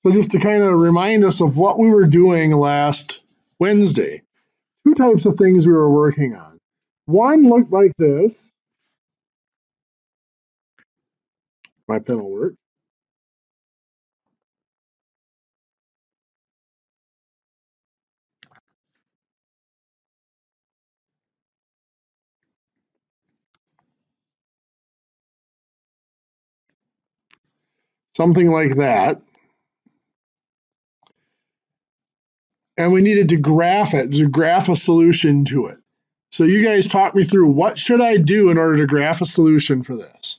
So just to kind of remind us of what we were doing last Wednesday, two types of things we were working on. One looked like this. My pen will work. Something like that. And we needed to graph it, to graph a solution to it. So you guys talk me through, what should I do in order to graph a solution for this?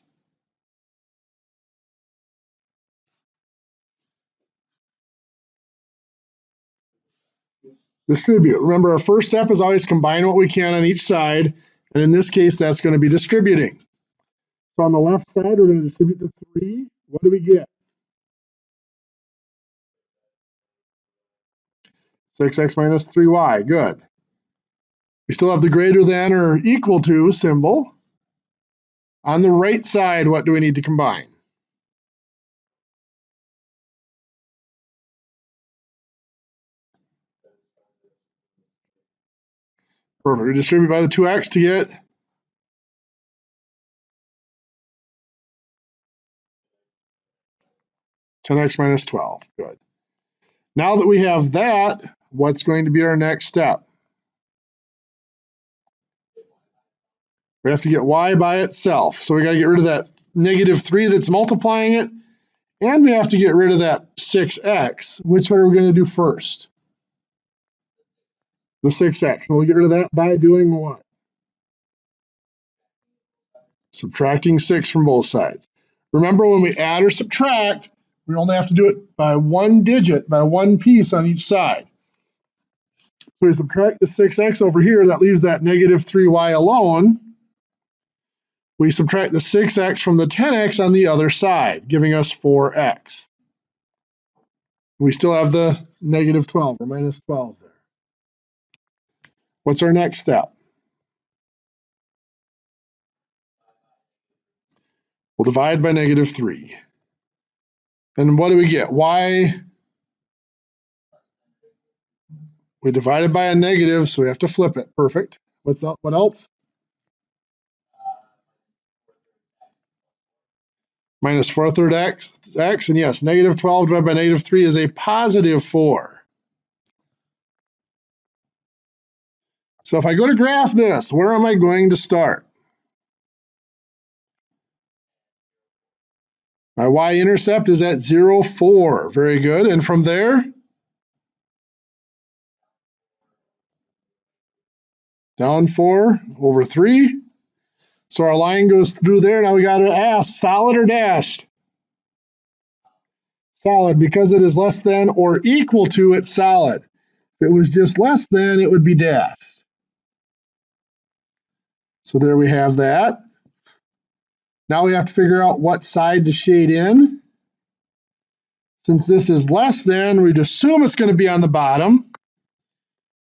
Distribute. Remember, our first step is always combine what we can on each side. And in this case, that's going to be distributing. So on the left side, we're going to distribute the 3. What do we get? 6x minus 3y. Good. We still have the greater than or equal to symbol. On the right side, what do we need to combine? Perfect. We distribute by the 2x to get 10x minus 12. Good. Now that we have that, what's going to be our next step? We have to get y by itself. So we got to get rid of that negative 3 that's multiplying it. And we have to get rid of that 6x. Which one are we going to do first? The 6x. And we'll get rid of that by doing what? Subtracting 6 from both sides. Remember, when we add or subtract, we only have to do it by one digit, by one piece on each side. So we subtract the 6x over here, that leaves that negative 3y alone. We subtract the 6x from the 10x on the other side, giving us 4x. We still have the negative 12 or minus 12 there. What's our next step? We'll divide by negative 3. And what do we get? Y. We divided by a negative, so we have to flip it. Perfect. What's up? What else? Minus 4/3 x. And yes, negative 12 divided by negative 3 is a positive 4. So if I go to graph this, where am I going to start? My y-intercept is at 0, 4. Very good. And from there, down 4 over 3. So our line goes through there. Now we got to ask, solid or dashed? Solid, because it is less than or equal to, it's solid. If it was just less than, it would be dashed. So there we have that. Now we have to figure out what side to shade in. Since this is less than, we'd assume it's going to be on the bottom.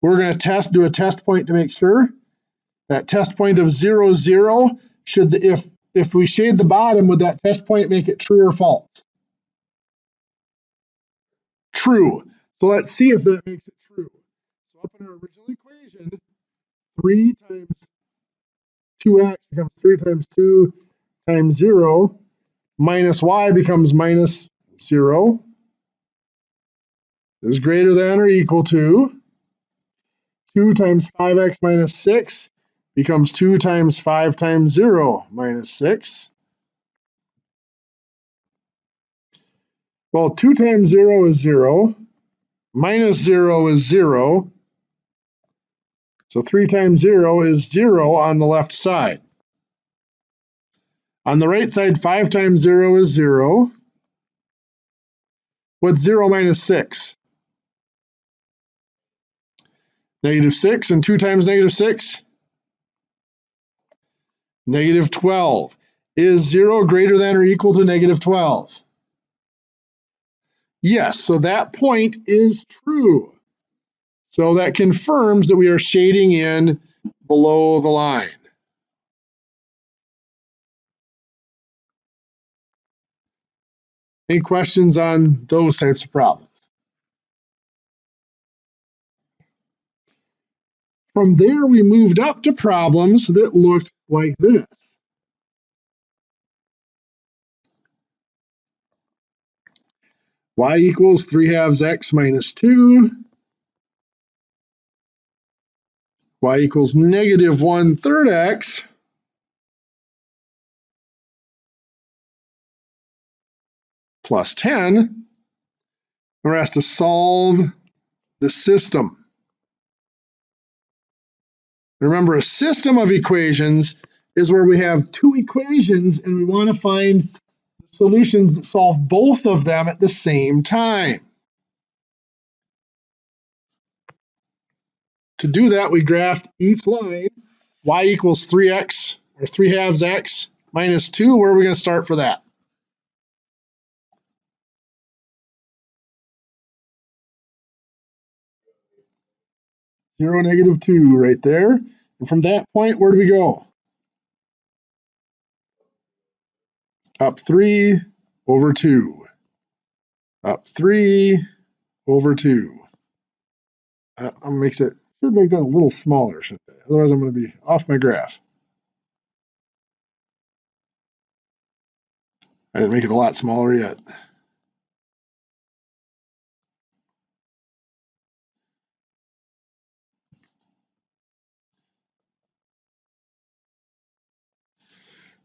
We're going to do a test point to make sure. That test point of 0, 0, if we shade the bottom, would that test point make it true or false? True. So let's see if that makes it true. So up in our original equation, 3 times 2x becomes 3 times 2 times 0, minus y becomes minus 0. Is greater than or equal to 2 times 5x minus 6 becomes 2 times 5 times 0 minus 6. Well, 2 times 0 is 0. Minus 0 is 0. So 3 times 0 is 0 on the left side. On the right side, 5 times 0 is 0. What's 0 minus 6? Negative 6, and 2 times negative 6? Negative 12. Is 0 greater than or equal to negative 12? Yes, so that point is true. So that confirms that we are shading in below the line. Any questions on those types of problems? From there, we moved up to problems that looked like this. Y equals 3/2 x minus 2. Y equals negative 1/3 x plus 10. We're asked to solve the system. Remember, a system of equations is where we have two equations and we want to find solutions that solve both of them at the same time. To do that, we graphed each line. Y equals 3x or 3/2 x minus 2. Where are we going to start for that? Zero, negative 2 right there. And from that point, where do we go? Up 3 over 2. Up 3 over 2. Should make that a little smaller, shouldn't I? Otherwise, I'm going to be off my graph. I didn't make it a lot smaller yet.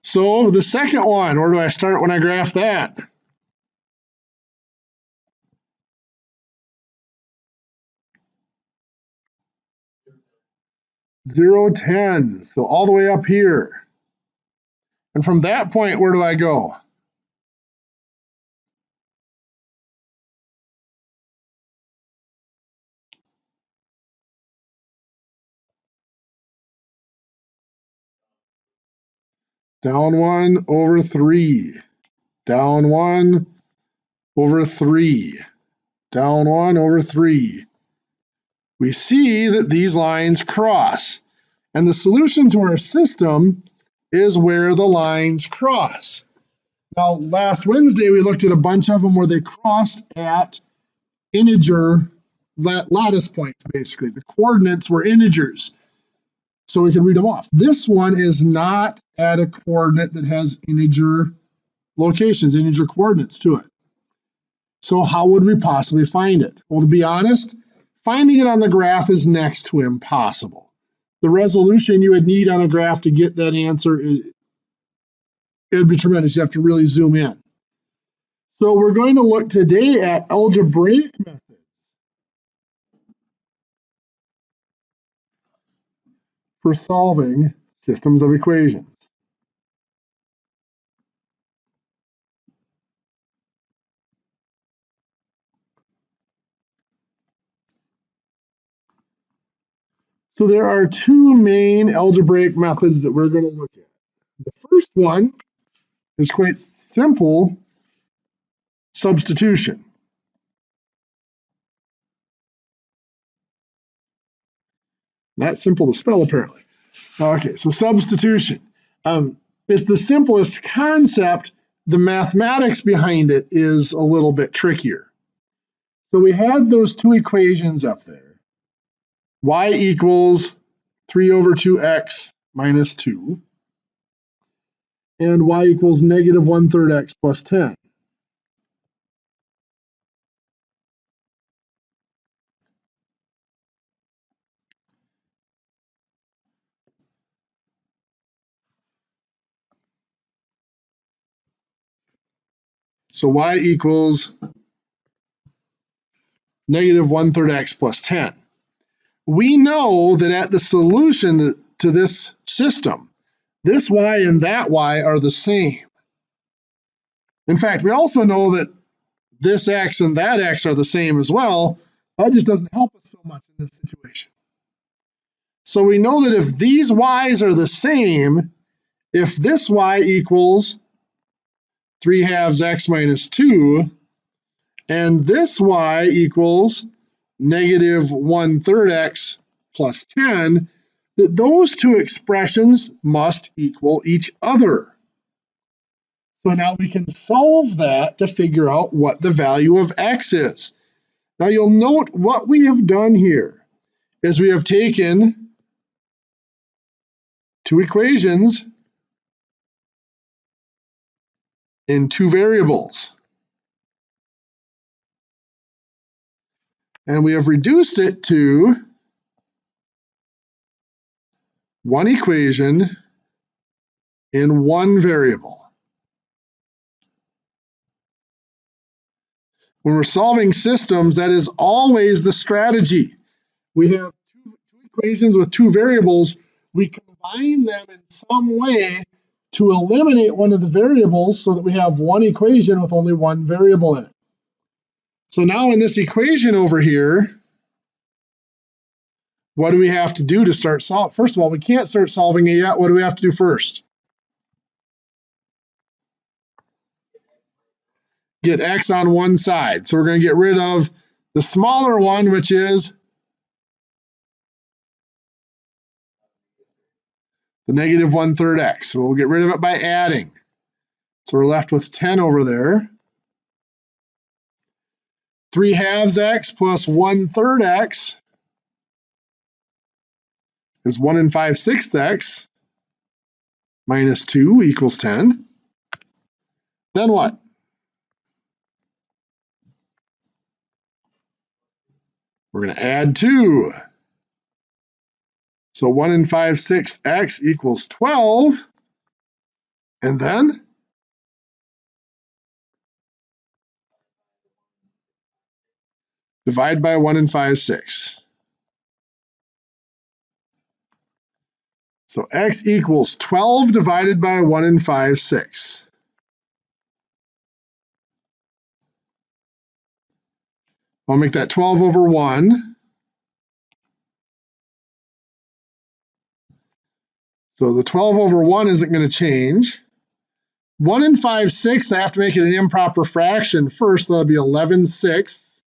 So the second one, where do I start when I graph that? Zero, 10. So all the way up here. And from that point, where do I go? Down 1 over 3. Down 1 over 3. Down 1 over 3. We see that these lines cross. And the solution to our system is where the lines cross. Now, last Wednesday, we looked at a bunch of them where they crossed at integer lattice points, basically. The coordinates were integers, so we could read them off. This one is not at a coordinate that has integer locations, integer coordinates to it. So how would we possibly find it? Well, to be honest, finding it on the graph is next to impossible. The resolution you would need on a graph to get that answer, it would be tremendous. You have to really zoom in. So we're going to look today at algebraic methods for solving systems of equations. So there are two main algebraic methods that we're going to look at. The first one is quite simple: substitution. Not simple to spell, apparently. Okay, so substitution. It's the simplest concept. The mathematics behind it is a little bit trickier. So we had those two equations up there. Y equals 3 over 2x minus 2. And y equals negative 1/3 x plus 10. So y equals negative 1/3 x plus 10. We know that at the solution to this system, this y and that y are the same. In fact, we also know that this x and that x are the same as well. That just doesn't help us so much in this situation. So we know that if these y's are the same, if this y equals 3/2 x minus 2, and this y equals negative 1/3 x plus 10, that those two expressions must equal each other. So now we can solve that to figure out what the value of x is. Now you'll note what we have done here is we have taken two equations in two variables, and we have reduced it to one equation in one variable. When we're solving systems, that is always the strategy. We have two equations with two variables. We combine them in some way to eliminate one of the variables so that we have one equation with only one variable in it. So now in this equation over here, what do we have to do to start solving? First of all, we can't start solving it yet. What do we have to do first? Get x on one side. So we're going to get rid of the smaller one, which is the negative 1/3 x. So we'll get rid of it by adding. So we're left with 10 over there. 3/2 x plus 1/3 x is 1 5/6 x minus 2 equals 10. Then what? We're going to add 2. So 1 5/6 x equals 12. And then divide by 1 5/6. So x equals 12 divided by 1 5/6. I'll make that 12 over 1. So the 12 over 1 isn't going to change. 1 5/6, I have to make it an improper fraction first. So that'll be 11/6.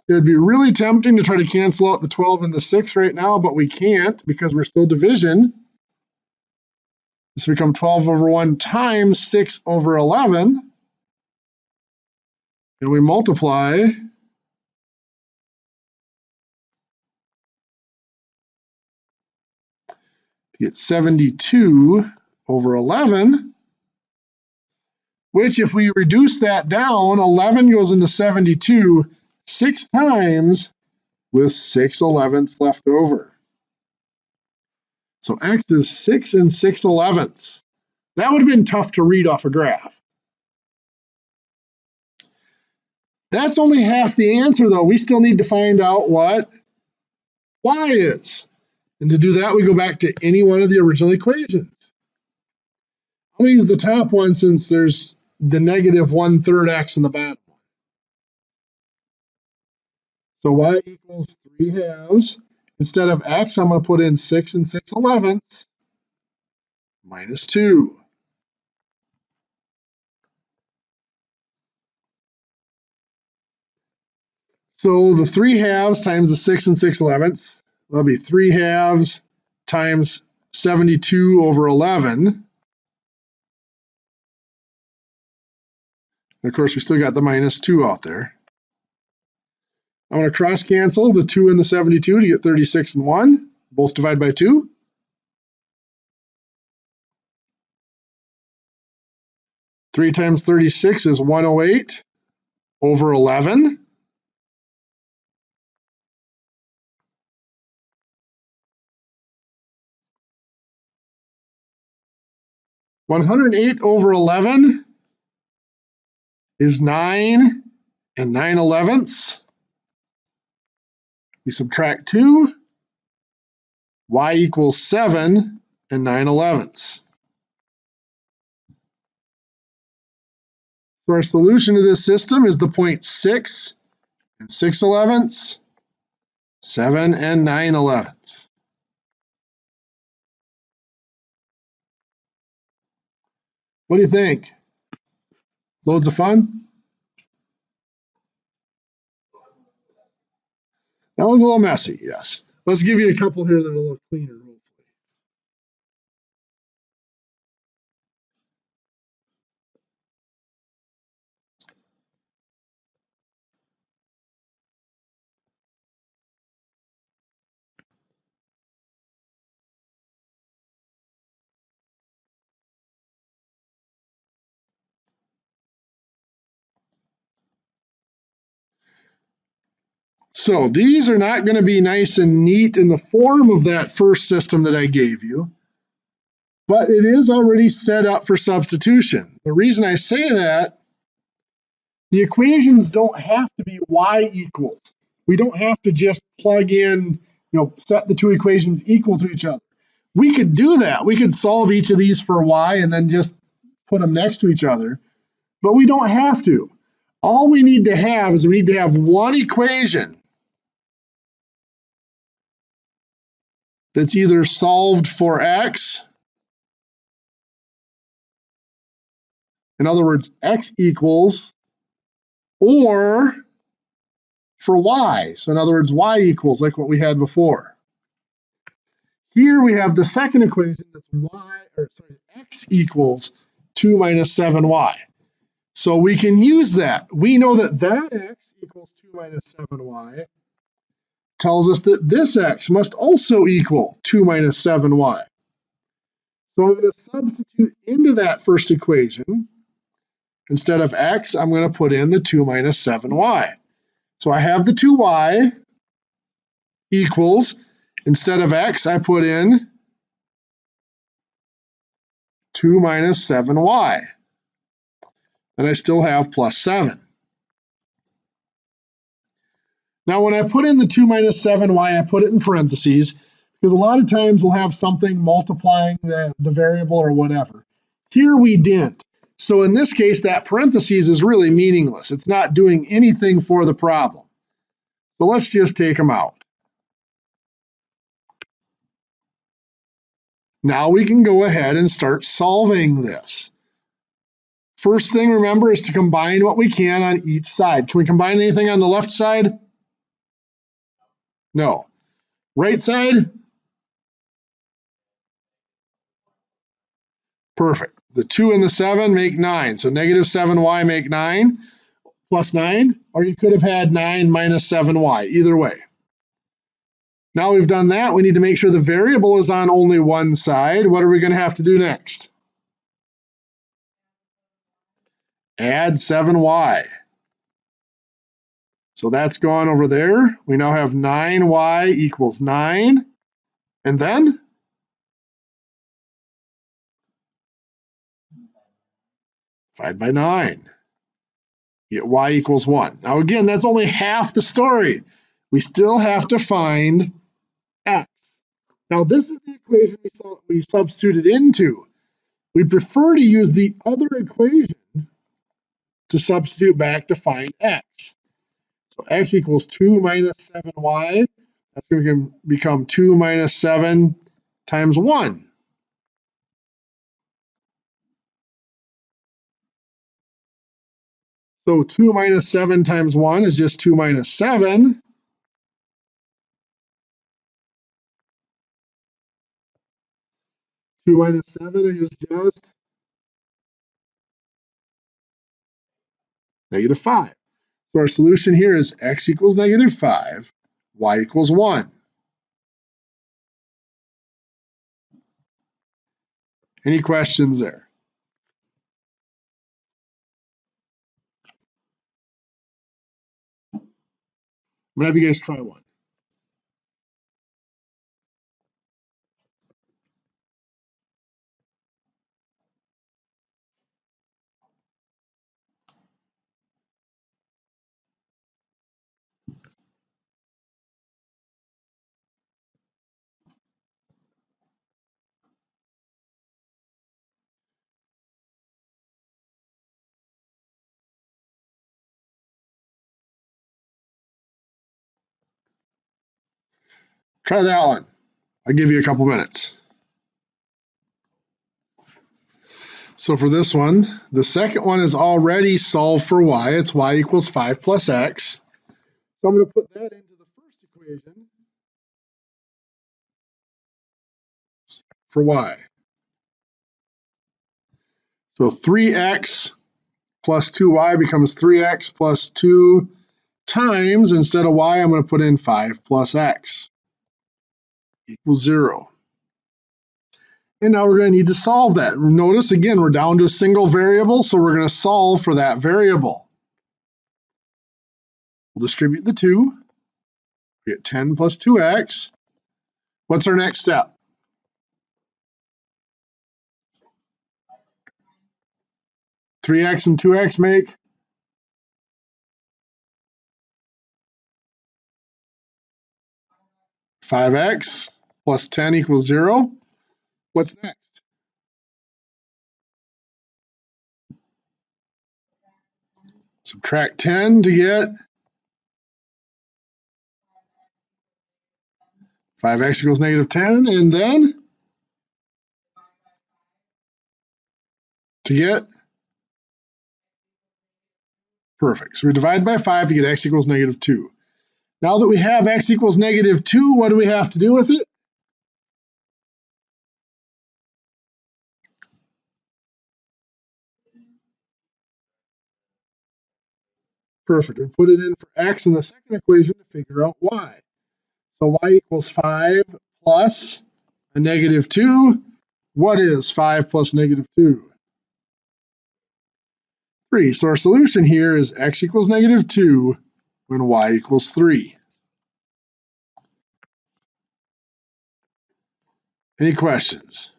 It would be really tempting to try to cancel out the 12 and the 6 right now, but we can't because we're still division. This will become 12 over 1 times 6 over 11. And we multiply to get 72 over 11, which if we reduce that down, 11 goes into 72 6 times with 6/11 left over. So x is 6 6/11. That would have been tough to read off a graph. That's only half the answer, though. We still need to find out what y is. And to do that, we go back to any one of the original equations. I'm going to use the top one since there's the negative 1/3 x in the bottom. So y equals 3/2. Instead of x, I'm going to put in 6 6/11 minus 2. So the 3/2 times the 6 6/11, that'll be 3/2 times 72 over 11. And of course, we still got the minus 2 out there. I'm going to cross cancel the 2 and the 72 to get 36 and 1. Both divide by 2. Three times 36 is 108 over 11. (108 over 11) is 9 9/11. We subtract 2. Y equals 7 9/11. So our solution to this system is the point 6 6/11, 7 9/11. What do you think? Loads of fun? That was a little messy, yes. Let's give you a couple here that are a little cleaner. So these are not going to be nice and neat in the form of that first system that I gave you, but it is already set up for substitution. The reason I say that, the equations don't have to be y equals. We don't have to just plug in, set the two equations equal to each other. We could do that. We could solve each of these for y and then just put them next to each other, but we don't have to. All we need to have is we need to have one equation that's either solved for x, in other words, x equals, or for y. So in other words, y equals, like what we had before. Here we have the second equation that's x equals 2 minus 7y. So we can use that. We know that x equals 2 minus 7y tells us that this x must also equal 2 minus 7y. So I'm going to substitute into that first equation. Instead of x, I'm going to put in the 2 minus 7y. So I have the 2y equals, instead of x, I put in 2 minus 7y. And I still have plus 7. Now when I put in the 2 minus 7y, I put it in parentheses, because a lot of times we'll have something multiplying the variable or whatever. Here we didn't. So in this case, that parentheses is really meaningless. It's not doing anything for the problem. So let's just take them out. Now we can go ahead and start solving this. First thing, remember, is to combine what we can on each side. Can we combine anything on the left side? No. Right side? Perfect. The 2 and the 7 make 9. So negative 7y make 9 plus 9. Or you could have had 9 minus 7y. Either way. Now we've done that, we need to make sure the variable is on only one side. What are we going to have to do next? Add 7y. So that's gone over there. We now have 9y equals 9. And then? Divide by 9. Get y equals 1. Now again, that's only half the story. We still have to find x. Now this is the equation we substituted into. We prefer to use the other equation to substitute back to find x. So x equals 2 minus 7y. That's going to become 2 minus 7 times 1. So 2 minus 7 times 1 is just 2 minus 7. Two minus 7 is just negative 5. So our solution here is x equals negative 5, y equals 1. Any questions there? I'm going to have you guys try one. Try that one. I'll give you a couple minutes. So for this one, the second one is already solved for y. It's y equals 5 plus x. So I'm going to put that into the first equation for y. So 3x plus 2y becomes 3x plus 2 times, instead of y, I'm going to put in 5 plus x equals 0. And now we're going to need to solve that. Notice, again, we're down to a single variable, so we're going to solve for that variable. We'll distribute the 2. We get 10 plus 2x. What's our next step? Three x and 2x make 5x plus 10 equals 0. What's next? Subtract 10 to get 5x equals negative 10, and then to get, perfect. So we divide by 5 to get x equals negative 2. Now that we have x equals negative 2, what do we have to do with it? Perfect. We put it in for x in the second equation to figure out y. So y equals 5 plus a negative 2. What is 5 plus negative 2? 3. So our solution here is x equals negative 2 when y equals 3. Any questions?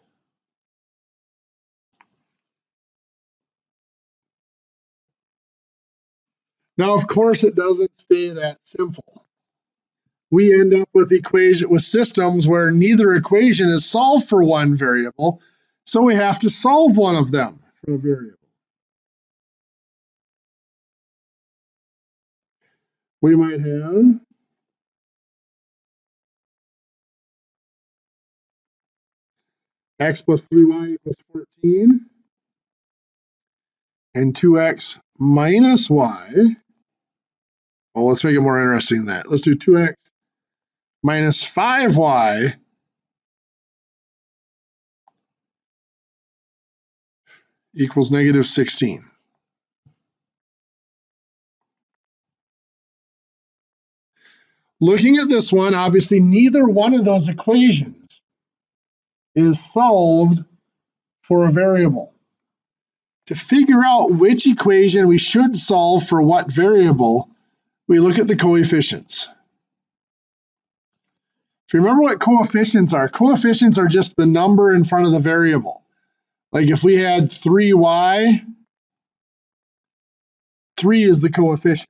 Now, of course, it doesn't stay that simple. We end up with systems where neither equation is solved for one variable, so we have to solve one of them for a variable. We might have x plus 3y equals 14 and 2x minus y. Well, let's make it more interesting than that. Let's do 2x minus 5y equals negative 16. Looking at this one, obviously neither one of those equations is solved for a variable. To figure out which equation we should solve for what variable, we look at the coefficients. If you remember what coefficients are just the number in front of the variable. Like if we had 3y, 3 is the coefficient.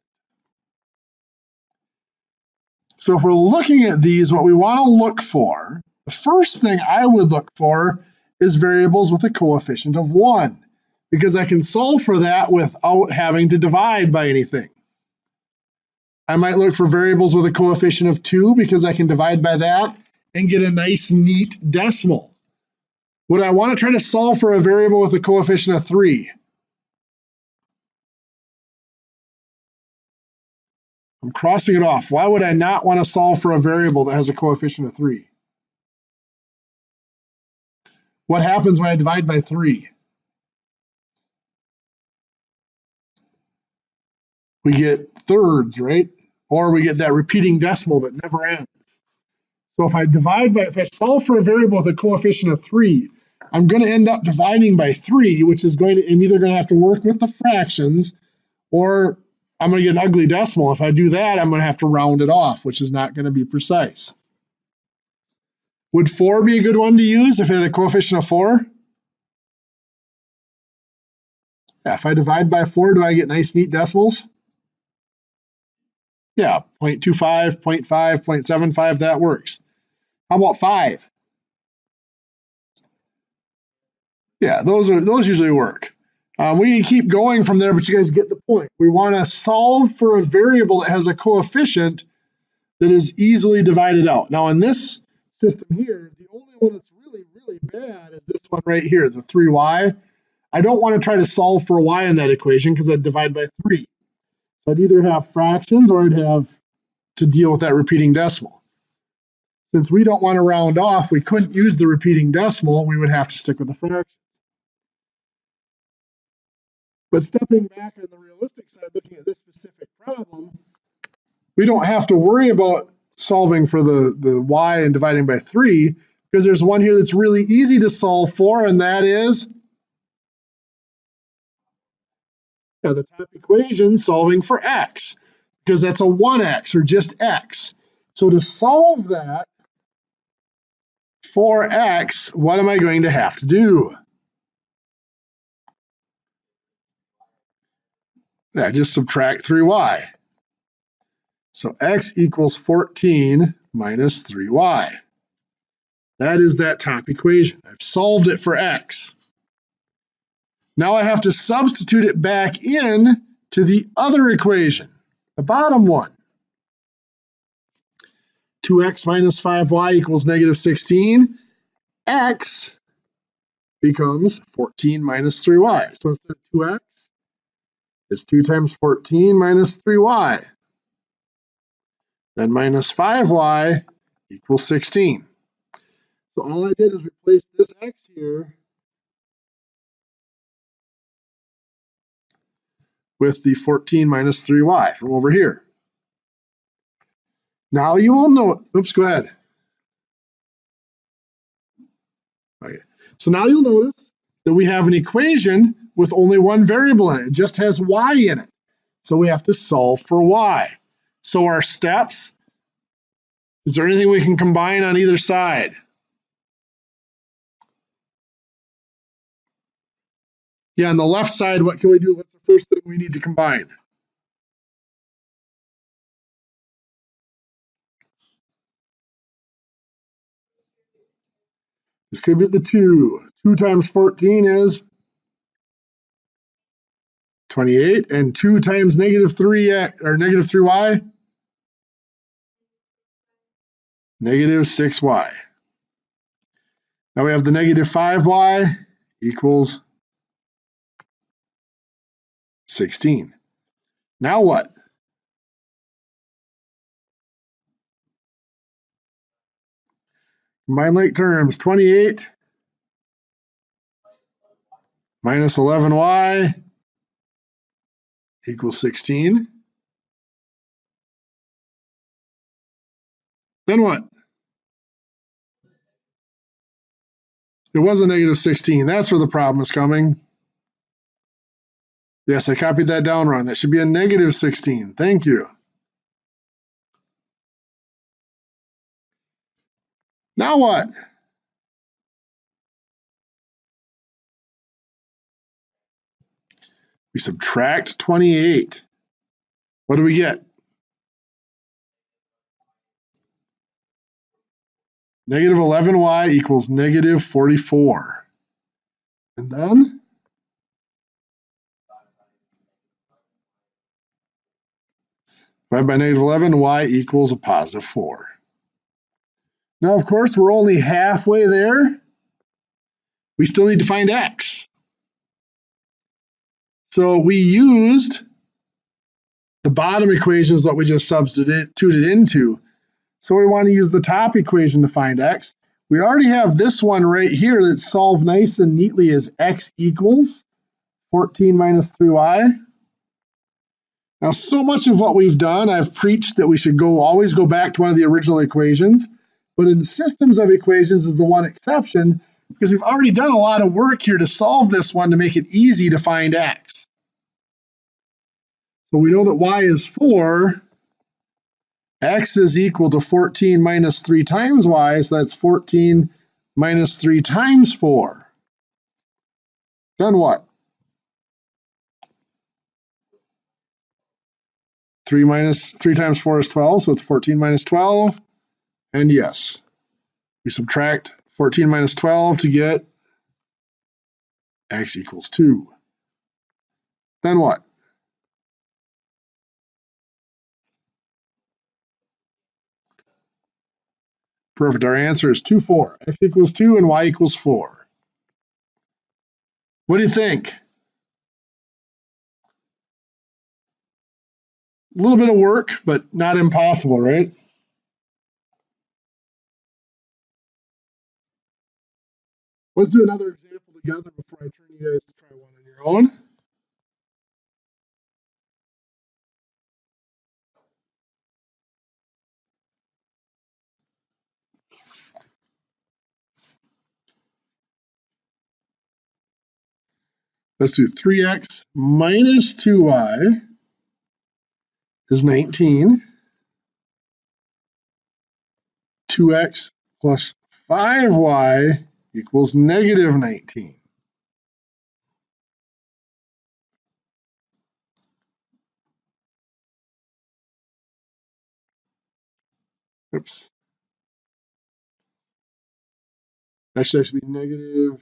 So if we're looking at these, what we want to look for, the first thing I would look for is variables with a coefficient of 1, because I can solve for that without having to divide by anything. I might look for variables with a coefficient of 2 because I can divide by that and get a nice, neat decimal. Would I want to try to solve for a variable with a coefficient of 3? I'm crossing it off. Why would I not want to solve for a variable that has a coefficient of 3? What happens when I divide by 3? We get thirds, right? Or we get that repeating decimal that never ends. So if I solve for a variable with a coefficient of 3, I'm going to end up dividing by 3, which is I'm either going to have to work with the fractions, or I'm going to get an ugly decimal. If I do that, I'm going to have to round it off, which is not going to be precise. Would 4 be a good one to use if it had a coefficient of 4? Yeah, if I divide by 4, do I get nice, neat decimals? Yeah, 0.25, 0.5, 0.75, that works. How about 5? Yeah, those usually work. We can keep going from there, but you guys get the point. We want to solve for a variable that has a coefficient that is easily divided out. Now, in this system here, the only one that's really, really bad is this one right here, the 3y. I don't want to try to solve for a y in that equation because I'd divide by 3. So I'd either have fractions or I'd have to deal with that repeating decimal. Since we don't want to round off, we couldn't use the repeating decimal. We would have to stick with the fraction. But stepping back on the realistic side, looking at this specific problem, we don't have to worry about solving for the y and dividing by 3, because there's one here that's really easy to solve for, and that is the top equation solving for x, because that's a 1x or just x. So to solve that for x, what am I going to have to do? Yeah, just subtract 3y. So x equals 14 minus 3y. That is that top equation. I've solved it for x. Now I have to substitute it back in to the other equation, the bottom one. 2x minus 5y equals negative 16. X becomes 14 minus 3y. So instead of 2x, it's 2 times 14 minus 3y. Then minus 5y equals 16. So all I did is replace this x here with the 14 minus 3y from over here. Now you will note, oops, go ahead. Okay. So now you'll notice that we have an equation with only one variable in it. It just has y in it. So we have to solve for y. So our steps, is there anything we can combine on either side? Yeah, on the left side, what can we do? What's the first thing we need to combine? Distribute the 2. 2 times 14 is 28, and 2 times negative 3x, or negative 3y? Negative 6y. Now we have the negative 5y equals 16. Now what? Combine like terms. 28 minus 11y equals 16. Then what? It was a negative 16. That's where the problem is coming. Yes, I copied that down wrong. That should be a negative 16. Thank you. Now what? We subtract 28. What do we get? Negative 11y equals negative 44. And then divided by negative 11, y equals a positive 4. Now, of course, we're only halfway there. We still need to find x. So we used the bottom equations that we just substituted into. So we want to use the top equation to find x. We already have this one right here that's solved nice and neatly as x equals 14 minus 3y. Now, so much of what we've done, I've preached that we should always go back to one of the original equations, but in systems of equations is the one exception because we've already done a lot of work here to solve this one to make it easy to find x. So we know that y is 4. X is equal to 14 minus 3 times y, so that's 14 minus 3 times 4. Then what? 3 times 4 is 12, so it's 14 minus 12. And yes, we subtract 14 minus 12 to get x equals 2. Then what? Perfect. Our answer is 2, 4. X equals 2 and y equals 4. What do you think? A little bit of work, but not impossible, right? Let's do another example together before I turn you guys to try one on your own. Let's do 3x minus 2y is 19. 2x plus 5y equals negative 19. Oops. That should actually be negative.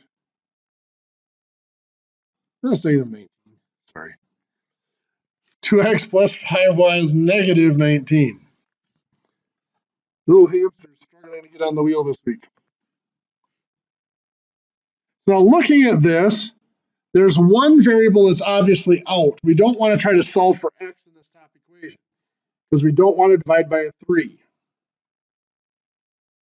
That's negative 19. Sorry. 2x plus 5y is negative 19. Little hamster struggling to get on the wheel this week. So looking at this, there's one variable that's obviously out. We don't want to try to solve for x in this top equation because we don't want to divide by a 3.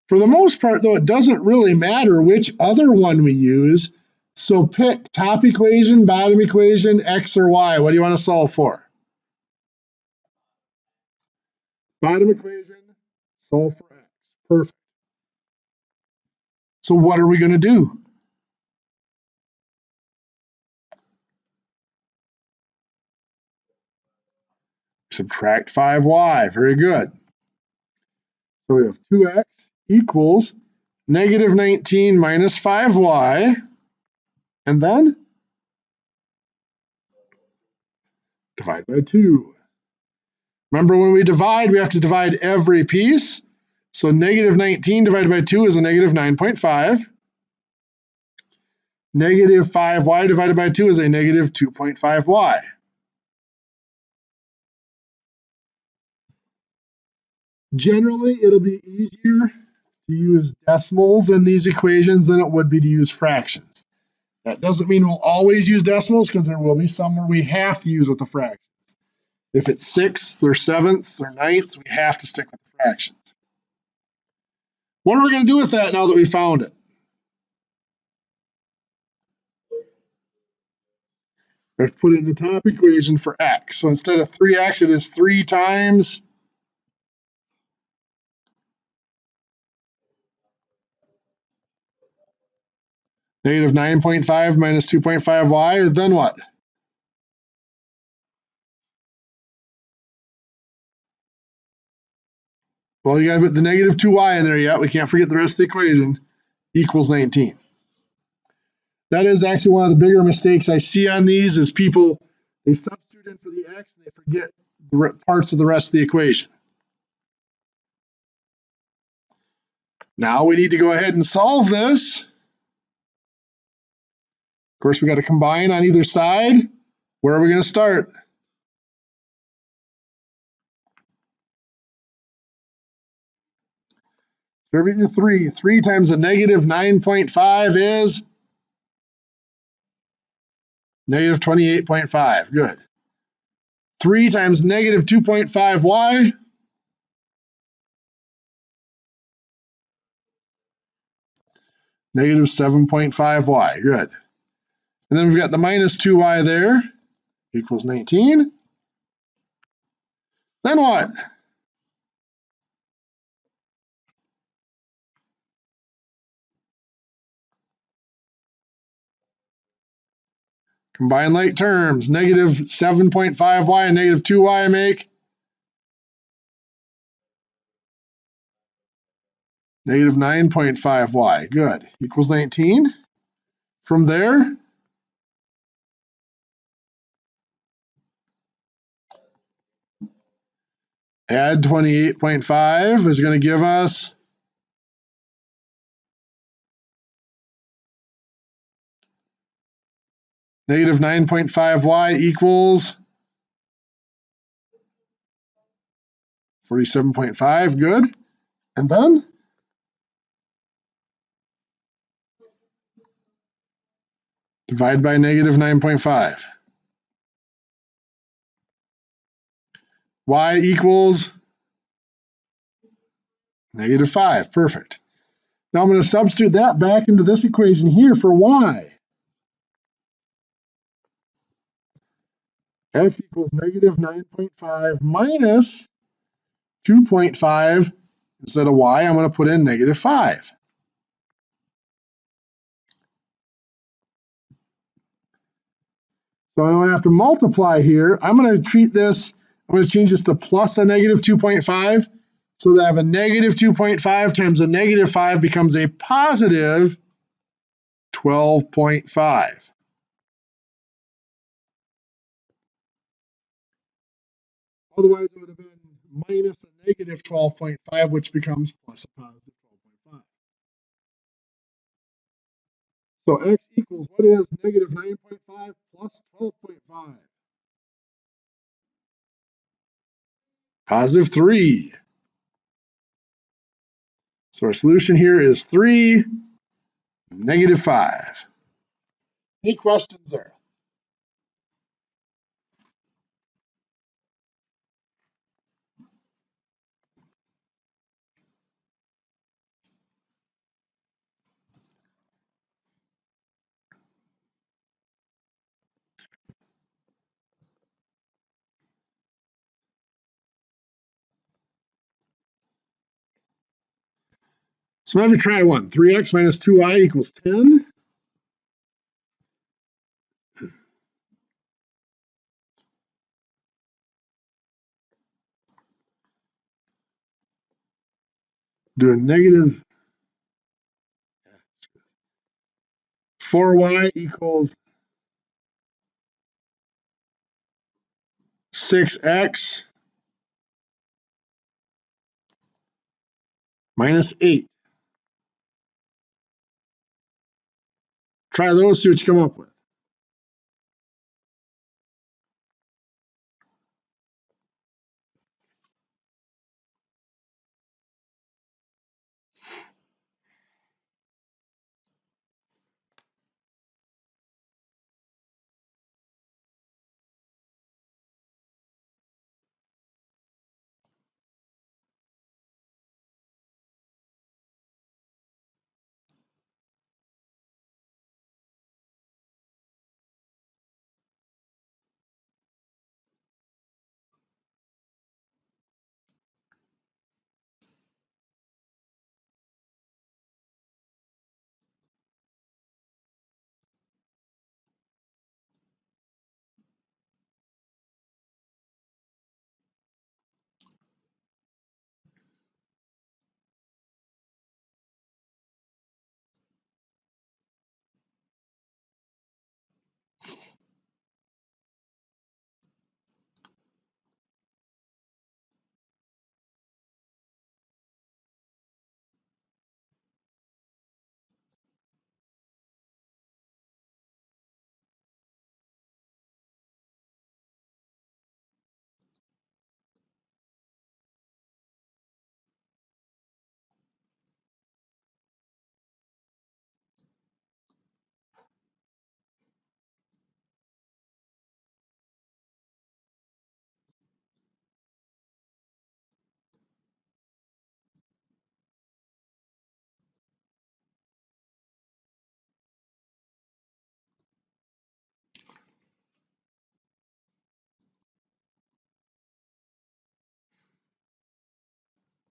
For the most part, though, it doesn't really matter which other one we use. So pick top equation, bottom equation, x or y. What do you want to solve for? Bottom equation, solve for x. Perfect. So what are we going to do? Subtract 5y. Very good. So we have 2x equals negative 19 minus 5y. And then divide by 2. Remember, when we divide, we have to divide every piece. So negative 19 divided by 2 is a negative 9.5. Negative 5y divided by 2 is a negative 2.5y. Generally, it'll be easier to use decimals in these equations than it would be to use fractions. That doesn't mean we'll always use decimals, because there will be some where we have to use with the fractions. If it's sixths or sevenths or ninths, we have to stick with the fractions. What are we going to do with that now that we found it? Let's put it in the top equation for x. So instead of 3x, it is 3 times negative 9.5 minus 2.5y. Then what? Well, you got to put the negative 2y in there yet. We can't forget the rest of the equation. Equals 19. That is actually one of the bigger mistakes I see on these is people, they substitute in for the x and they forget the parts of the rest of the equation. Now we need to go ahead and solve this. Of course, we got to combine on either side. Where are we going to start? Distribute the 3. 3 times a negative 9.5 is negative 28.5. Good. 3 times negative 2.5y. Negative 7.5y. Good. And then we've got the minus 2y there. Equals 19. Then what? Combine like terms. Negative 7.5y and negative 2y make negative 9.5y. Good. Equals 19. From there, add 28.5 is going to give us negative 9.5y equals 47.5. Good. And then divide by negative 9.5. Y equals negative 5. Perfect. Now I'm going to substitute that back into this equation here for y. X equals negative 9.5 minus 2.5. Instead of y, I'm going to put in negative 5. So I'm going to have to multiply here. I'm going to treat this, I'm going to change this to plus a negative 2.5. So I have a negative 2.5 times a negative 5 becomes a positive 12.5. Otherwise, it would have been minus a negative 12.5, which becomes plus a positive 12.5. So x equals, what is negative 9.5 plus 12.5? Positive 3. So our solution here is 3, negative 5. Any questions there? So now we try one. 3x minus 2y equals 10. Do a negative 4y equals 6x minus 8. Try those, see what you come up with.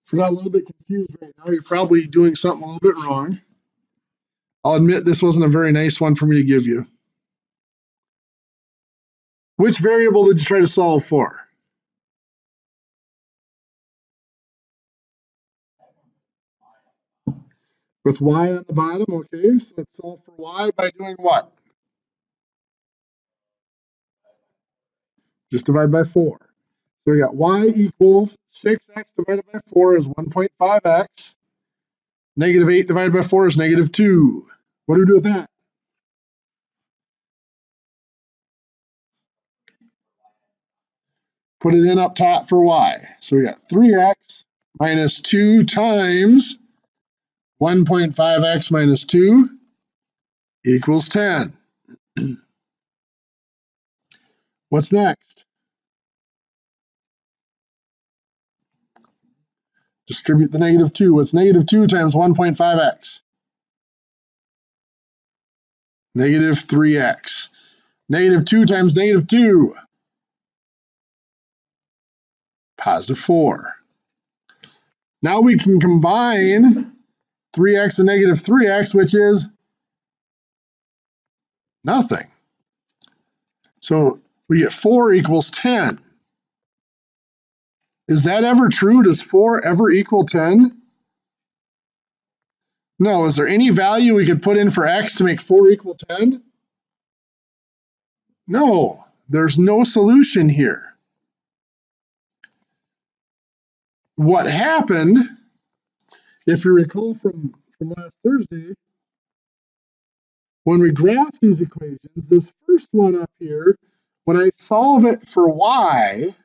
If you're not a little bit confused right now, you're probably doing something a little bit wrong. I'll admit this wasn't a very nice one for me to give you. Which variable did you try to solve for? With y on the bottom, okay, so let's solve for y by doing what? Just divide by 4. So we got y equals 6x divided by 4 is 1.5x. Negative 8 divided by 4 is negative 2. What do we do with that? Put it in up top for y. So we got 3x minus 2 times 1.5x minus 2 equals 10. What's next? Distribute the negative 2. What's negative 2 times 1.5x? Negative 3x. Negative 2 times negative 2. Positive 4. Now we can combine 3x and negative 3x, which is nothing. So we get 4 equals 10. Is that ever true? Does 4 ever equal 10? No. Is there any value we could put in for x to make 4 equal 10? No. There's no solution here. What happened, if you recall from last Thursday, when we graph these equations, this first one up here, when I solve it for y,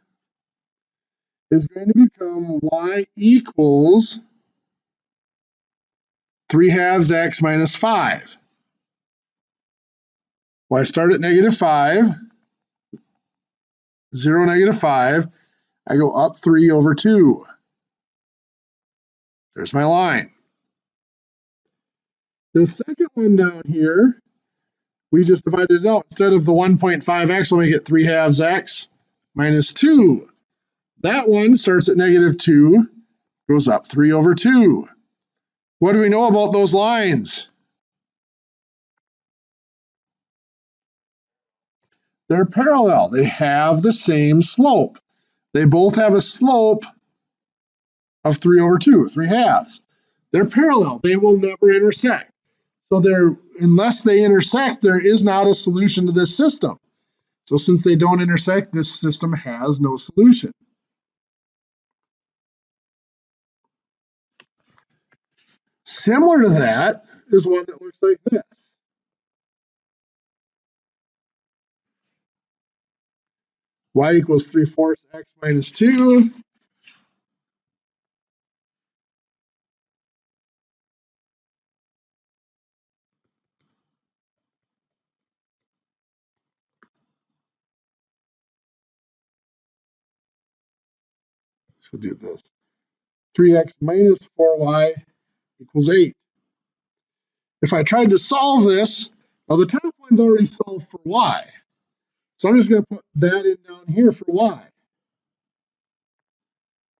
is going to become y equals 3/2 x minus 5. Well, I start at -5, 0, -5. I go up 3/2. There's my line. The second one down here, we just divided it out. Instead of the 1.5x, we'll make it 3/2 x minus 2. That one starts at -2, goes up 3/2. What do we know about those lines? They're parallel. They have the same slope. They both have a slope of 3/2, 3/2. They're parallel. They will never intersect. So unless they intersect, there is not a solution to this system. So since they don't intersect, this system has no solution. Similar to that is one that looks like this. Y equals 3/4 x minus 2. We'll do this. 3x minus 4y equals 8. If I tried to solve this, now the top one's already solved for y. So I'm just going to put that in down here for y.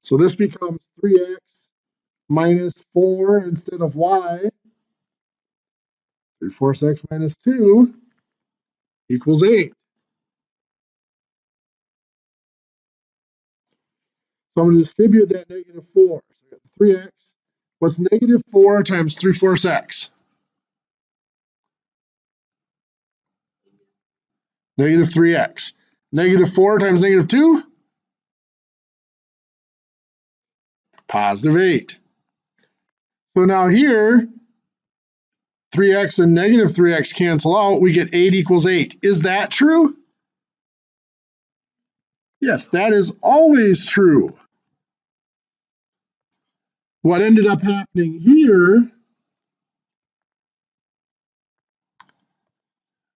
So this becomes 3x minus 4 instead of y. 3/4 x minus 2 equals 8. So I'm going to distribute that -4. So I got 3x. What's -4 times 3/4 x? -3x. -4 times -2? +8. So now here, 3x and -3x cancel out. We get 8 equals 8. Is that true? Yes, that is always true. What ended up happening here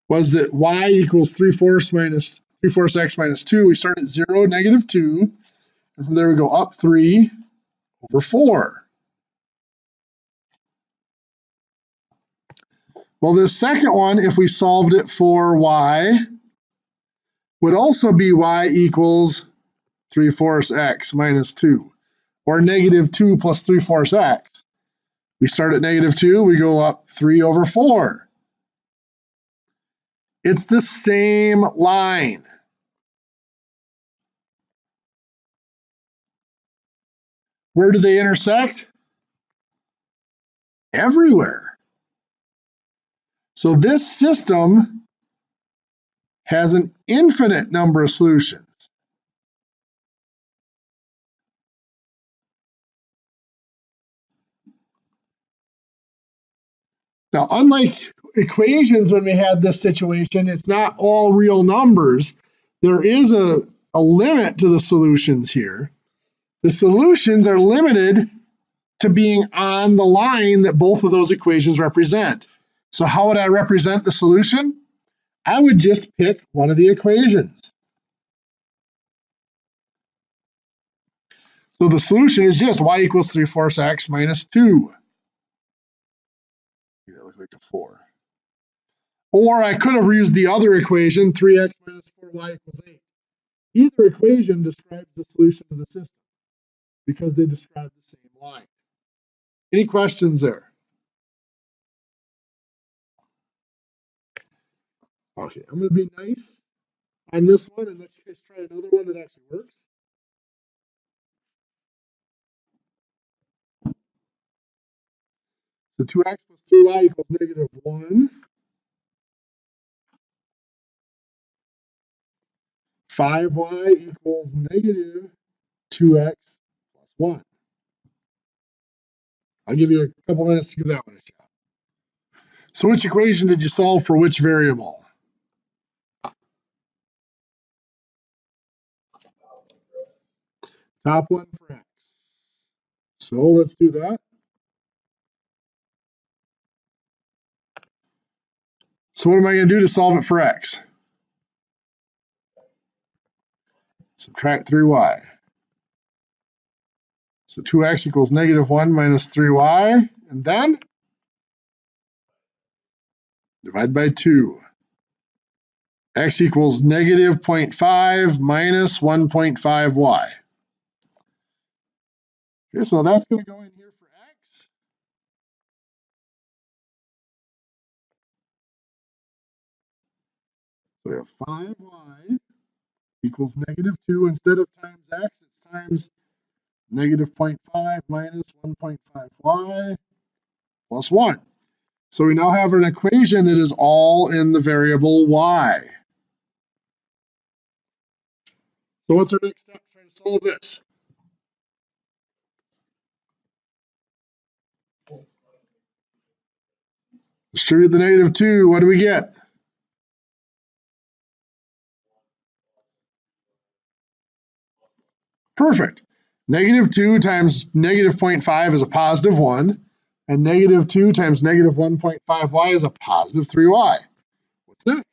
was that y equals 3/4 x minus 2. We start at 0, -2, and from there we go up 3/4. Well, this second one, if we solved it for y, would also be y equals 3/4 x minus 2, or -2 plus 3/4 x. We start at -2, we go up 3/4. It's the same line. Where do they intersect? Everywhere. So this system has an infinite number of solutions. Now, unlike equations, when we had this situation, it's not all real numbers. There is a limit to the solutions here. The solutions are limited to being on the line that both of those equations represent. So how would I represent the solution? I would just pick one of the equations. So the solution is just y equals 3/4 x minus 2. That looks like a 4. Or I could have used the other equation, 3x minus 4y equals 8. Either equation describes the solution of the system because they describe the same line. Any questions there? Okay, I'm going to be nice on this one and let you guys try another one that actually works. So 2x plus 3y equals negative 1. 5y equals negative 2x plus 1. I'll give you a couple minutes to give that one a shot. So which equation did you solve for which variable? Top one for x. So let's do that. So what am I going to do to solve it for x? Subtract 3y. So 2x equals negative 1 minus 3y. And then divide by 2. X equals negative 0.5 minus 1.5y. Okay, so that's going to go in here for x. So we have 5y equals negative 2. Instead of times x, it's times negative 0.5 minus 1.5y plus 1. So we now have an equation that is all in the variable y. So what's our next step to try to solve this? Distribute the negative 2. What do we get? Perfect. Negative 2 times negative 0.5 is a positive 1. And negative 2 times negative 1.5y is a positive 3y. What's next?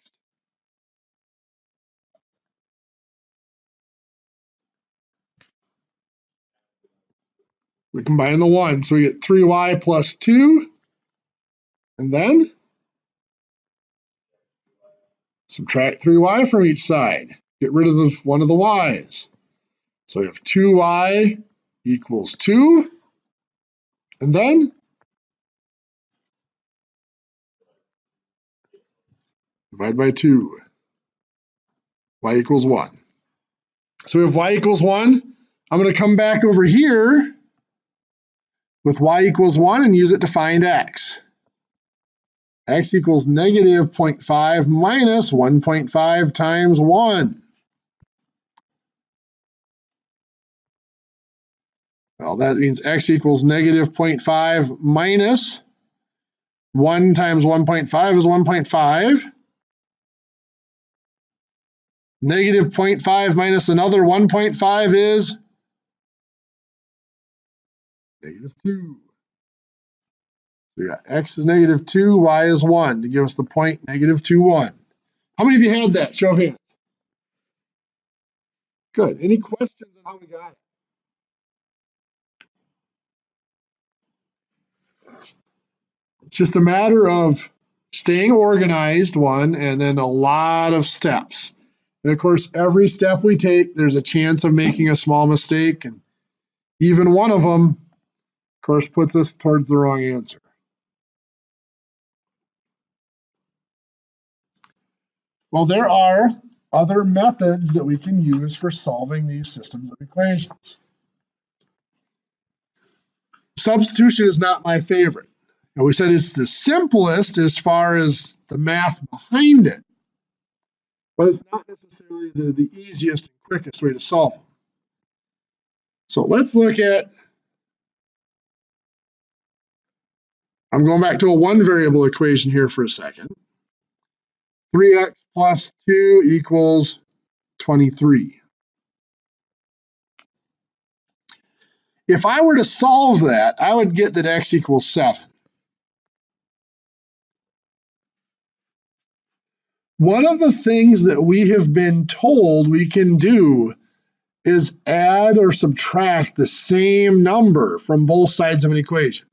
We combine the 1. So we get 3y plus 2. And then subtract 3y from each side. Get rid of one of the y's. So we have 2y equals 2. And then divide by 2. Y equals 1. So we have y equals 1. I'm going to come back over here with y equals 1 and use it to find x. X equals negative 0.5 minus 1.5 times 1. Well, that means x equals negative 0.5 minus 1 times 1.5 is 1.5. Negative 0.5 minus another 1.5 is negative 2. So we got x is negative 2, y is 1 to give us the point negative 2, 1. How many of you had that? Show of hands. Good. Any questions on how we got it? It's just a matter of staying organized, one, and then a lot of steps. And of course, every step we take, there's a chance of making a small mistake. And even one of them, of course, puts us towards the wrong answer. Well, there are other methods that we can use for solving these systems of equations. Substitution is not my favorite. And we said it's the simplest as far as the math behind it, but it's not necessarily the easiest and quickest way to solve them. So let's look at, I'm going back to a one variable equation here for a second. 3x plus 2 equals 23. If I were to solve that, I would get that x equals 7. One of the things that we have been told we can do is add or subtract the same number from both sides of an equation.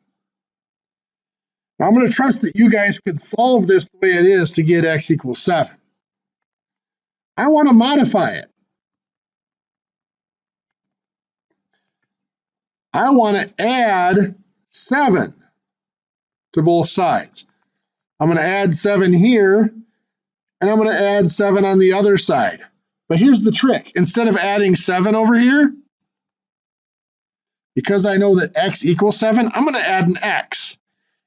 Now, I'm going to trust that you guys could solve this the way it is to get x equals 7. I want to modify it. I want to add 7 to both sides. I'm going to add 7 here, and I'm going to add 7 on the other side. But here's the trick. Instead of adding 7 over here, because I know that x equals 7, I'm going to add an x.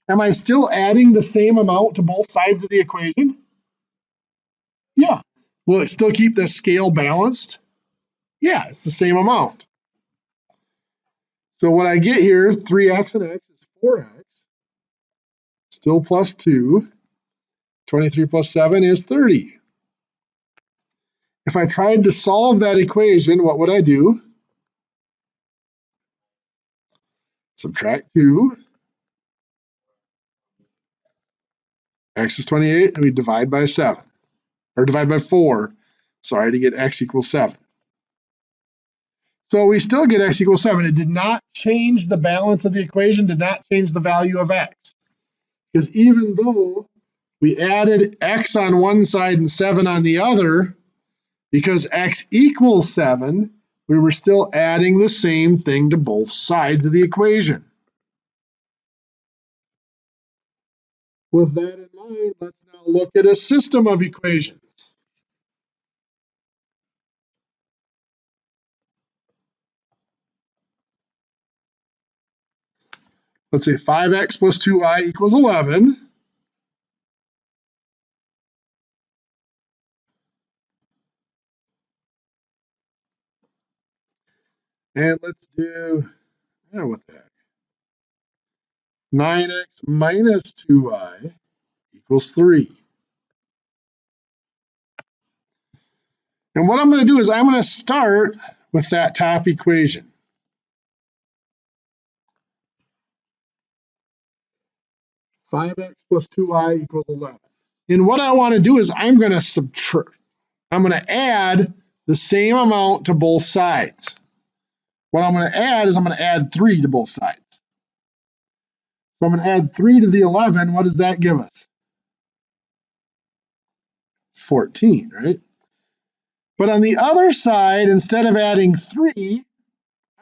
Am I still adding the same amount to both sides of the equation? Yeah. Will it still keep the scale balanced? Yeah, it's the same amount. So what I get here, 3x and x is 4x, still plus 2. 23 plus 7 is 30. If I tried to solve that equation, what would I do? Subtract 2. X is 28, and we divide by 7. Or divide by 4, sorry, to get x equals 7. So we still get x equals 7. It did not change the balance of the equation, did not change the value of x. Because even though we added x on one side and 7 on the other, because x equals 7, we were still adding the same thing to both sides of the equation. With that in mind, let's now look at a system of equations. Let's say 5x plus 2y equals 11. And let's do, what the heck? 9x minus 2y equals 3. And what I'm going to do is I'm going to start with that top equation. 5x plus 2y equals 11. And what I want to do is I'm going to subtract. I'm going to add the same amount to both sides. What I'm going to add is I'm going to add 3 to both sides. So I'm going to add 3 to the 11. What does that give us? 14, right? But on the other side, instead of adding 3,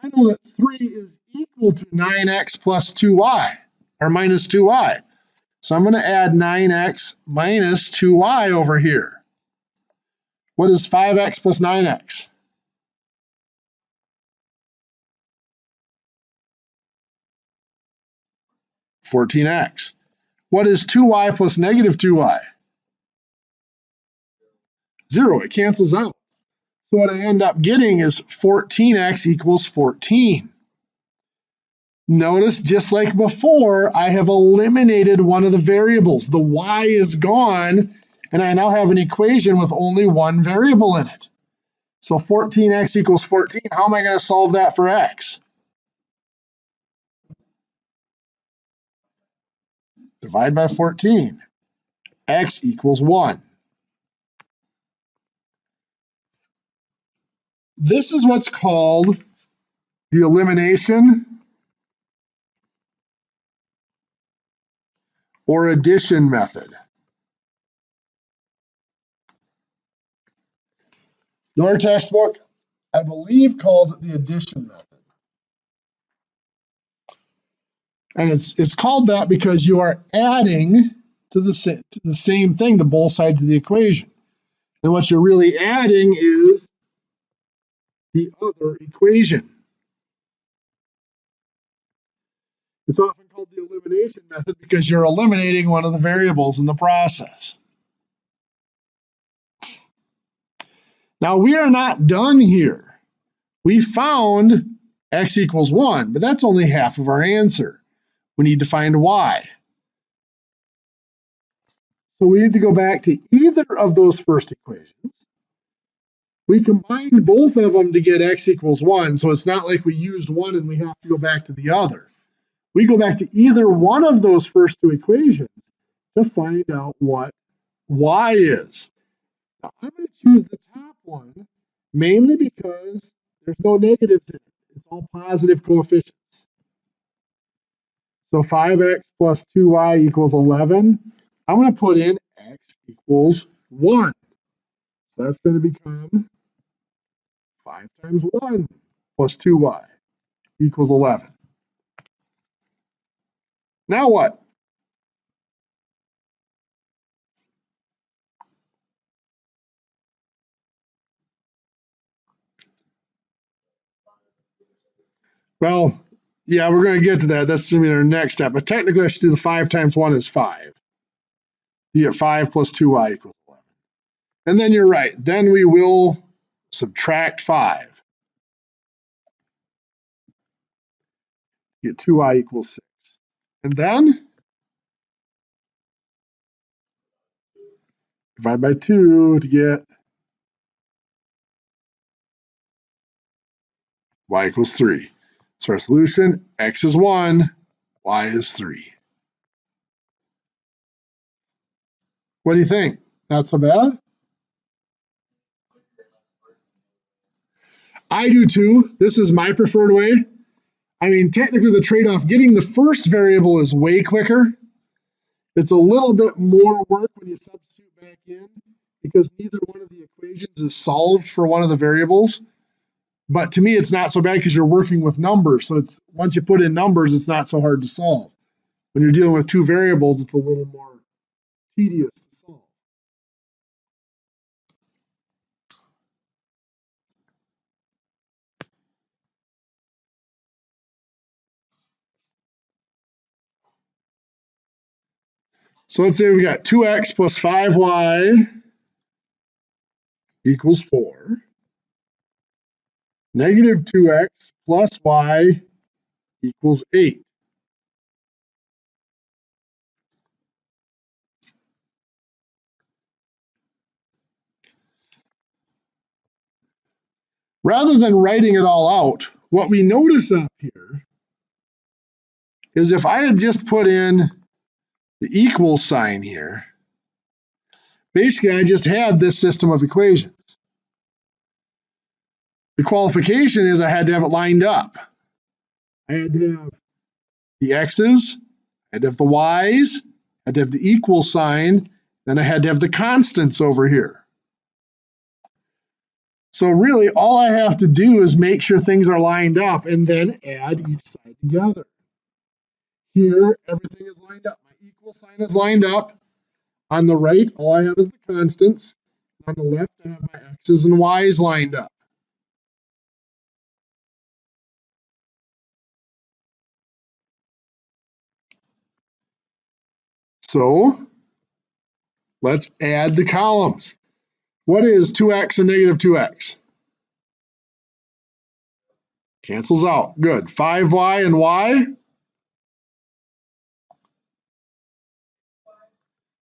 I know that 3 is equal to 9x plus 2y, or minus 2y. So I'm going to add 9x minus 2y over here. What is 5x plus 9x? 14x. What is 2y plus negative 2y? 0. It cancels out. So what I end up getting is 14x equals 14. Notice, just like before, I have eliminated one of the variables. The y is gone, and I now have an equation with only one variable in it. So 14x equals 14. How am I going to solve that for x? Divide by 14. X equals 1. This is what's called the elimination or addition method. Your textbook, I believe, calls it the addition method. And it's called that because you are adding to the same thing to both sides of the equation. And what you're really adding is the other equation. It's often called the elimination method because you're eliminating one of the variables in the process. Now, we are not done here. We found x equals 1, but that's only half of our answer. We need to find y. So we need to go back to either of those first equations. We combined both of them to get x equals 1, so it's not like we used one and we have to go back to the other. We go back to either one of those first two equations to find out what y is. Now, I'm going to choose the top one, mainly because there's no negatives in it. It's all positive coefficients. So 5x plus 2y equals 11. I'm going to put in x equals 1. So that's going to become 5 times 1 plus 2y equals 11. Now what? Well, Yeah, we're going to get to that. That's going to be our next step. But technically, I should do the 5 times 1 is 5. You get 5 plus 2y equals 11. And then you're right. Then we will subtract 5. Get 2y equals 6. And then divide by 2 to get y equals 3. So our solution, x is 1, y is 3. What do you think? Not so bad? I do too. This is my preferred way. I mean, technically the trade-off, getting the first variable is way quicker. It's a little bit more work when you substitute back in because neither one of the equations is solved for one of the variables. But to me, it's not so bad because you're working with numbers. So it's once you put in numbers, it's not so hard to solve. When you're dealing with two variables, it's a little more tedious to solve. So let's say we got 2x plus 5y equals 4. Negative 2x plus y equals 8. Rather than writing it all out, what we notice up here is if I had just put in the equal sign here, basically I just had this system of equations. The qualification is I had to have it lined up. I had to have the x's, I had to have the y's, I had to have the equal sign, then I had to have the constants over here. So really all I have to do is make sure things are lined up and then add each side together. Here, everything is lined up. My equal sign is lined up. On the right, all I have is the constants. On the left, I have my x's and y's lined up. So let's add the columns. What is 2x and negative 2x? Cancels out. Good. 5y and y?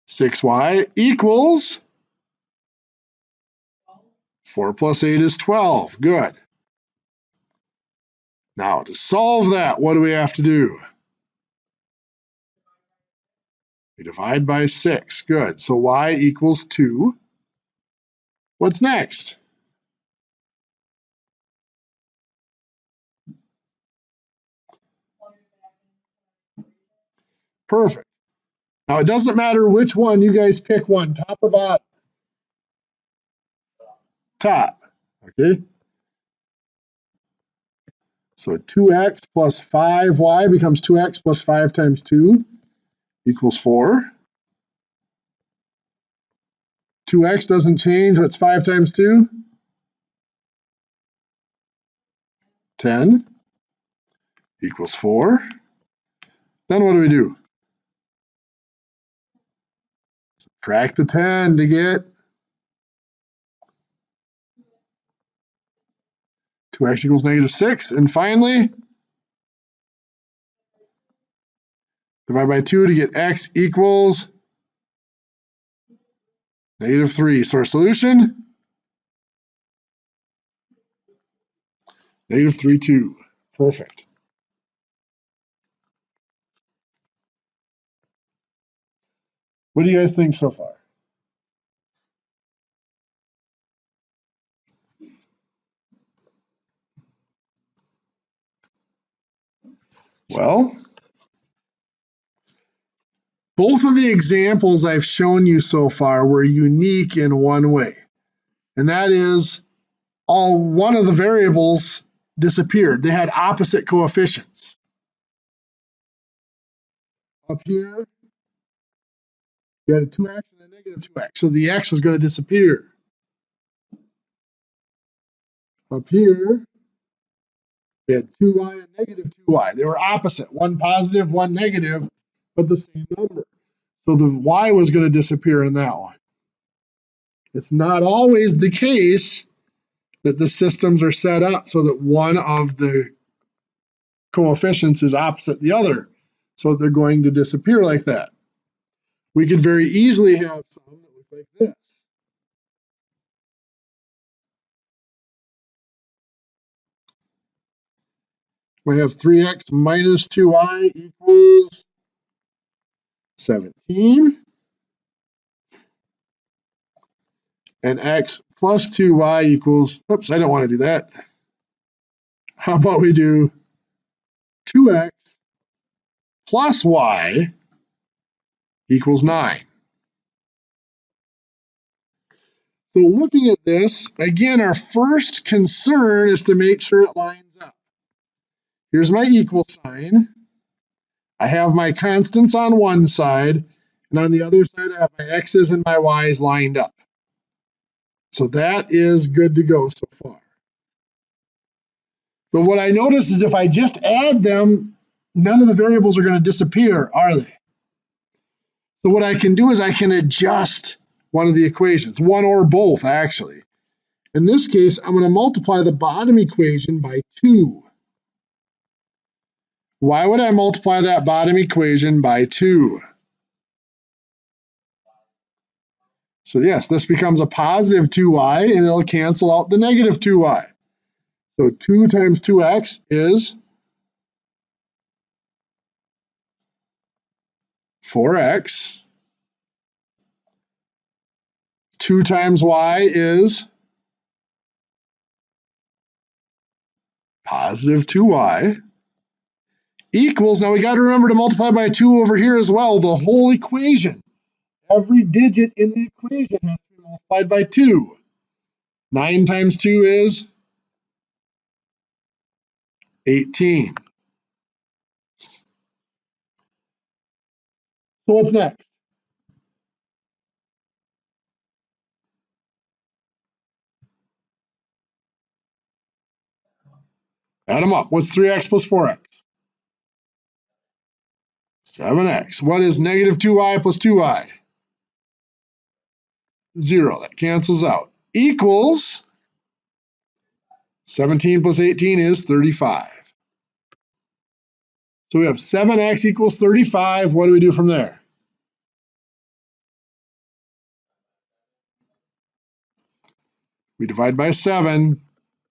6y equals 4 plus 8 is 12. Good. Now, to solve that, what do we have to do? We divide by 6. Good. So y equals 2. What's next? Perfect. Now, it doesn't matter which one. You guys pick one, top or bottom? Top. Okay. So 2x plus 5y becomes 2x plus 5 times 2 equals 4. 2x doesn't change. What's 5 times 2? 10 equals 4. Then what do we do? Subtract the 10 to get 2x equals negative 6. And finally, divide by 2 to get x equals negative 3. So our solution, negative 3, 2. Perfect. What do you guys think so far? Well, both of the examples I've shown you so far were unique in one way, and that is one of the variables disappeared. They had opposite coefficients. Up here, you had a 2x and a negative 2x, so the x was going to disappear. Up here, We had 2y and negative 2y. They were opposite, one positive, one negative, but the same number. So the y was going to disappear in that one. It's not always the case that the systems are set up so that one of the coefficients is opposite the other, so they're going to disappear like that. We could very easily have some that look like this. We have 3x minus 2y equals 17. And x plus 2y equals, oops, I don't want to do that. How about we do 2x plus y equals 9. So looking at this, again, our first concern is to make sure it lines up. Here's my equal sign. I have my constants on one side, and on the other side, I have my x's and my y's lined up. So that is good to go so far. But what I notice is if I just add them, none of the variables are going to disappear, are they? So what I can do is I can adjust one of the equations, one or both, actually. In this case, I'm going to multiply the bottom equation by 2. Why would I multiply that bottom equation by 2? So yes, this becomes a positive 2y, and it'll cancel out the negative 2y. So 2 times 2x is 4x. 2 times y is positive 2y. Equals, now we got to remember to multiply by 2 over here as well, the whole equation. Every digit in the equation has to be multiplied by 2. 9 times 2 is 18. So what's next? Add them up. What's 3x plus 4x? 7x. What is negative 2y plus 2y? 0. That cancels out. Equals 17 plus 18 is 35. So we have 7x equals 35. What do we do from there? We divide by 7.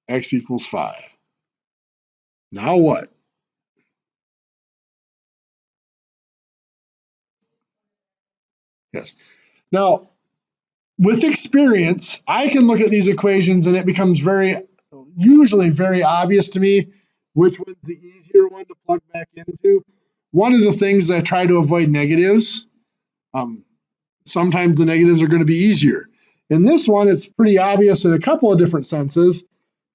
X equals 5. Now what? Yes. Now, with experience, I can look at these equations and it becomes usually very obvious to me which one's the easier one to plug back into. One of the things I try to avoid negatives. Sometimes the negatives are going to be easier. In this one, it's pretty obvious in a couple of different senses.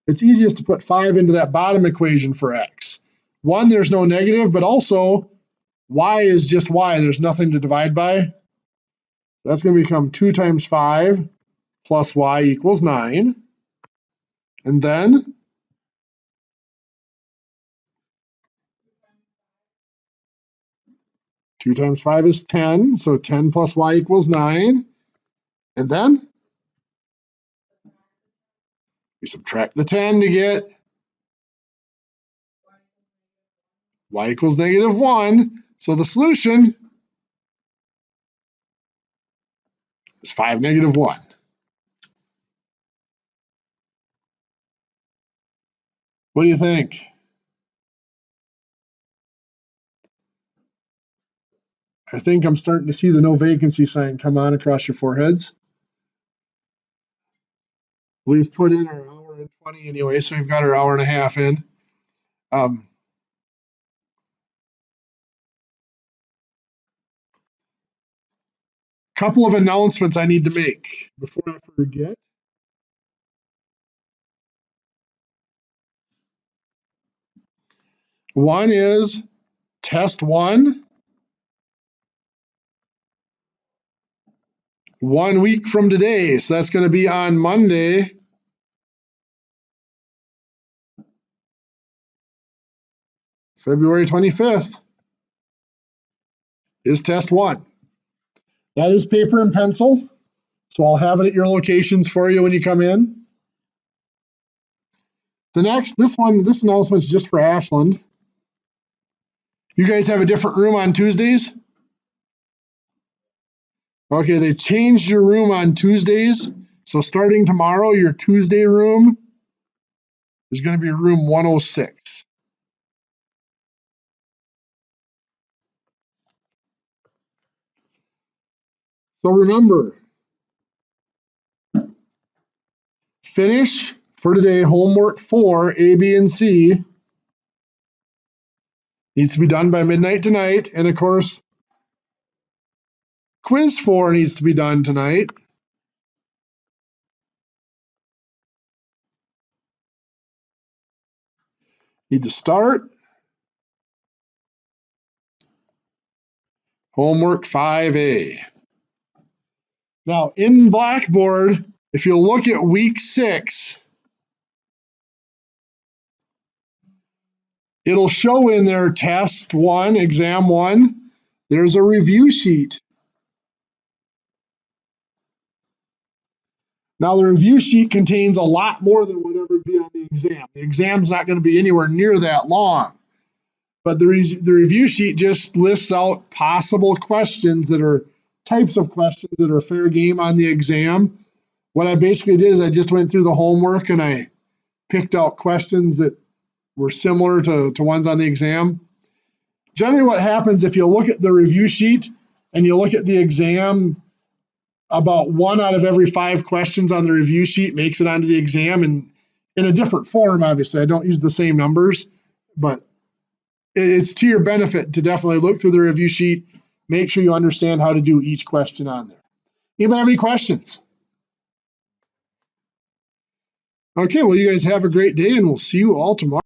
It's easiest to put 5 into that bottom equation for x. One, there's no negative, but also y is just y. There's nothing to divide by. That's going to become 2 times 5 plus y equals 9. And then 2 times 5 is 10. So 10 plus y equals 9. And then we subtract the 10 to get y equals negative 1. So the solution is 5, negative 1. What do you think? I think I'm starting to see the no vacancy sign come on across your foreheads. We've put in our hour and 20 anyway, so we've got our hour and a half in. Couple of announcements I need to make before I forget. One is test 1 week from today. So that's going to be on Monday, February 25th is test 1. That is paper and pencil, so I'll have it at your locations for you when you come in. This announcement's just for Ashland. You guys have a different room on Tuesdays? Okay, they changed your room on Tuesdays. So starting tomorrow, your Tuesday room is going to be room 106. So remember, finish for today homework 4, A, B, and C. Needs to be done by midnight tonight. And of course, quiz 4 needs to be done tonight. Need to start homework 5A. Now in Blackboard, if you look at week 6, it'll show in there test 1, exam 1. There's a review sheet. Now the review sheet contains a lot more than whatever would be on the exam. The exam's not going to be anywhere near that long. But the review sheet just lists out possible questions that are types of questions that are fair game on the exam. What I basically did is I just went through the homework and I picked out questions that were similar to ones on the exam. Generally what happens if you look at the review sheet and you look at the exam, about 1 out of every 5 questions on the review sheet makes it onto the exam, and in a different form, obviously. I don't use the same numbers, but it's to your benefit to definitely look through the review sheet, make sure you understand how to do each question on there. Anybody have any questions? Okay, well, you guys have a great day, and we'll see you all tomorrow.